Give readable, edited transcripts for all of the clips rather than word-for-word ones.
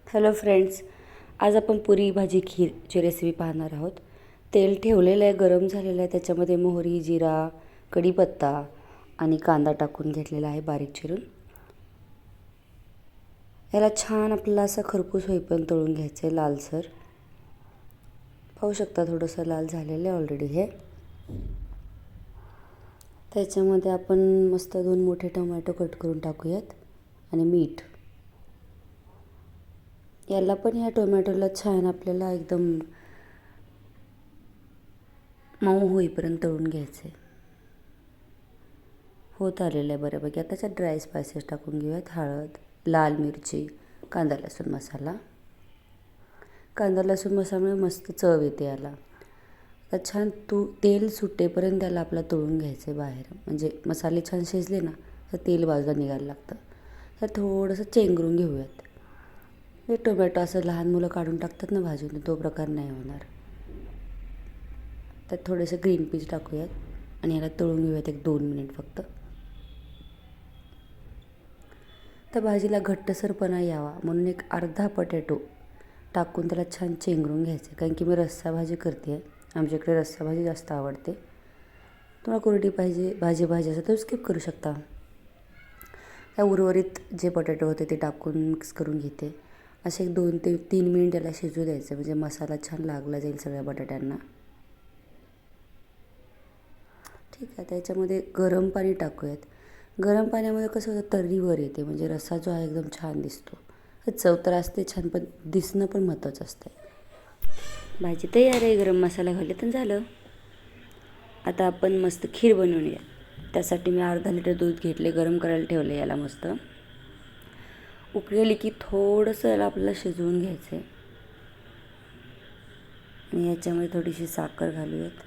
Hello friends, आज आपण पुरी भाजी खीरची रेसिपी पाहणार आहोत. तेल ठेवलेलं आहे, गरम झालेलं आहे. त्याच्यामध्ये मोहरी, जिरा, कढीपत्ता आणि कांदा टाकून घेतलेला आहे बारीक चिरून. याला छान आपल्याला असं खरपूस होईपर्यंत तळून घ्यायचं आहे, लालसर. पाहू शकता थोडंसं लाल झालेलं आहे ऑलरेडी हे. त्याच्यामध्ये आपण मस्त 2 मोठे टोमॅटो कट करून टाकूयात आणि मीठ. याला पण ह्या टोमॅटोला छान आपल्याला एकदम मऊ होईपर्यंत तळून घ्यायचं आहे. होत आलेलं आहे बऱ्यापैकी. आता त्याच्यात ड्राय स्पायसेस टाकून घेऊयात. हळद, लाल मिरची, कांदा लसूण मसाला. कांदा लसूण मसाल्यामुळे मस्त चव येते याला. आता छान तेल सुटेपर्यंत त्याला आपला तळून घ्यायचं आहे बाहेर. म्हणजे मसाले छान शिजले ना तर तेल बाजूला निघायला लागतं. तर थोडंसं चेंगरून घेऊयात. हे टोमॅटो असं लहान मुलं काढून टाकतात ना भाजून, तो प्रकार नाही होणार. त्यात थोडेसे ग्रीन पीस टाकूयात आणि ह्याला तळून घेऊयात 1-2 मिनिट फक्त. तर भाजीला घट्टसरपणा यावा म्हणून एक अर्धा बटाटो टाकून त्याला छान चेंगरून घ्यायचं. कारण की मी रस्सा भाजी करते आहे. आमच्याकडे रस्सा भाजी जास्त आवडते. तुम्हाला कोरडी भाजी असेल तर स्किप करू शकता. त्या उर्वरित जे बटाटे होते ते टाकून मिक्स करून घेते. असे 2 ते 3 मिनिट याला शिजू द्यायचं, म्हणजे मसाला छान लागला जाईल सगळ्या बटाट्यांना. ठीक आहे. त्याच्यामध्ये गरम पाणी टाकूयात. गरम पाण्यामध्ये कसं होतं, तर्रीवर येते, म्हणजे रस्सा जो आहे एकदम छान दिसतो. चव तर असते छान, पण दिसणं पण महत्त्वाचं असतं. भाजी तयार आहे. गरम मसाला घातला तर झालं. आता आपण मस्त खीर बनवूया. त्यासाठी मी अर्धा लिटर दूध घेतले, गरम करायला ठेवले. याला मस्त उकळी की थोडंसं याला आपल्याला शिजवून घ्यायचं आहे. आणि याच्यामध्ये थोडीशी साखर घालूयात.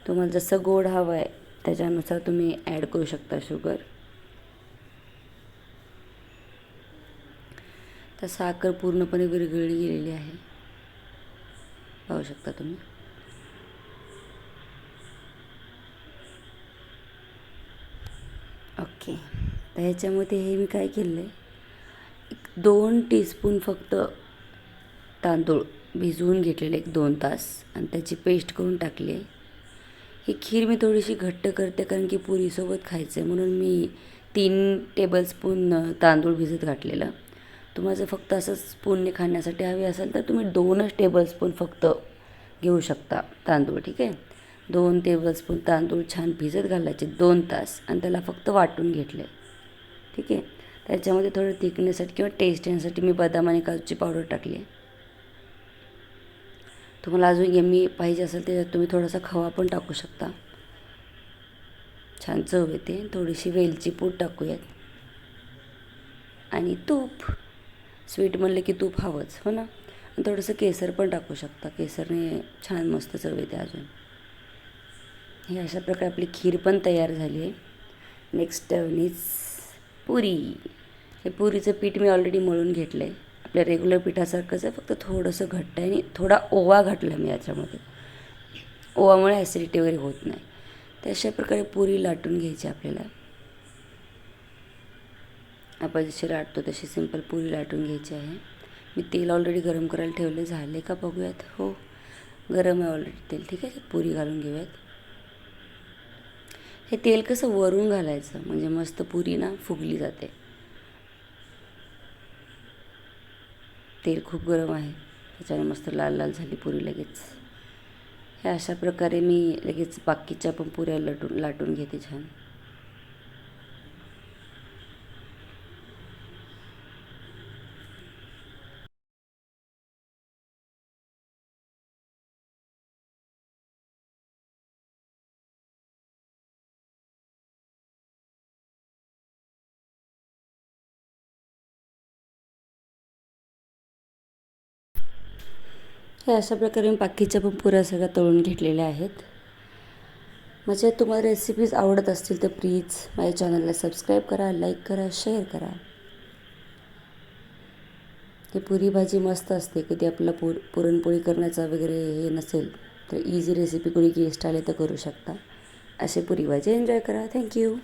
तुम्हाला जसं गोड हवं आहे त्याच्यानुसार तुम्ही ॲड करू शकता शुगर. तर साखर पूर्णपणे विरघळली गेलेली आहे, पाहू शकता तुम्ही. ओके. तर ह्याच्यामध्ये हे मी काय केलं आहे, 2 टीस्पून फक्त तांदूळ भिजवून घेतलेले 1-2 तास आणि त्याची पेस्ट करून टाकली आहे. ही खीर मी थोडीशी घट्ट करते कारण की पुरीसोबत खायचं आहे, म्हणून मी 3 टेबलस्पून तांदूळ भिजत घातलेलं. तुम्हाला जर फक्त असं स्पूनने खाण्यासाठी हवे असेल तर तुम्ही 2च टेबलस्पून फक्त घेऊ शकता तांदूळ. ठीक आहे. 2 टेबलस्पून तांदूळ छान भिजत घालायचे 2 तास आणि त्याला फक्त वाटून घेतले. ठीक आहे. त्याच्यामध्ये थोडं थिकनेससाठी किंवा टेस्ट येण्यासाठी मी बदाम आणि काजूची पावडर टाकली आहे. तुम्हाला अजून यम्मी पाहिजे असेल त्याच्यात तुम्ही थोडासा खवा पण टाकू शकता, छान चव येते. थोडीशी वेलची पूड टाकूयात आणि तूप. स्वीट म्हणलं की तूप हवंच, हो ना. आणि थोडंसं केसर पण टाकू शकता. केसरने छान मस्त चव येते अजून. हे अशा प्रकारे आपली खीर पण तयार झाली आहे. नेक्स्ट इज पुरी. हे पुरीचं पीठ मी ऑलरेडी मळून घेतलं आहे. आपल्या रेग्युलर पिठासारखंच आहे, फक्त थोडंसं घट्ट आहे आणि थोडा ओवा घातला मी याच्यामध्ये. ओवामुळे ॲसिडिटी वगैरे होत नाही. तर अशा प्रकारे पुरी लाटून घ्यायची आपल्याला. आपण जशी लाटतो तशी सिंपल पुरी लाटून घ्यायची आहे. मी तेल ऑलरेडी गरम करायला ठेवले. झाले का बघूयात. हो, गरम आहे ऑलरेडी तेल. ठीक आहे. पुरी घालून घेऊयात. हे तेल कसं वरून घालायचं म्हणजे मस्त पुरी ना फुगली जाते. तेल खूप गरम आहे त्याच्याने मस्त लाल लाल झाली पुरी लगेच. हे अशा प्रकारे मी लगेच बाकीच्या पण पुऱ्या लाटून घेते छान. हे अशा प्रकारे मी बाकीच्या पण पुऱ्या सगळ्या तळून घेतलेल्या आहेत. म्हणजे तुम्हाला रेसिपीज आवडत असतील तर प्लीज माझ्या चॅनलला सबस्क्राईब करा, लाईक करा, शेअर करा. ही पुरी भाजी मस्त असते. कधी आपल्याला पुरणपोळी करण्याचा वगैरे हे नसेल तर इझी रेसिपी कोणी गेस्ट आले तर करू शकता. अशी पुरी भाजी एन्जॉय करा. थँक्यू.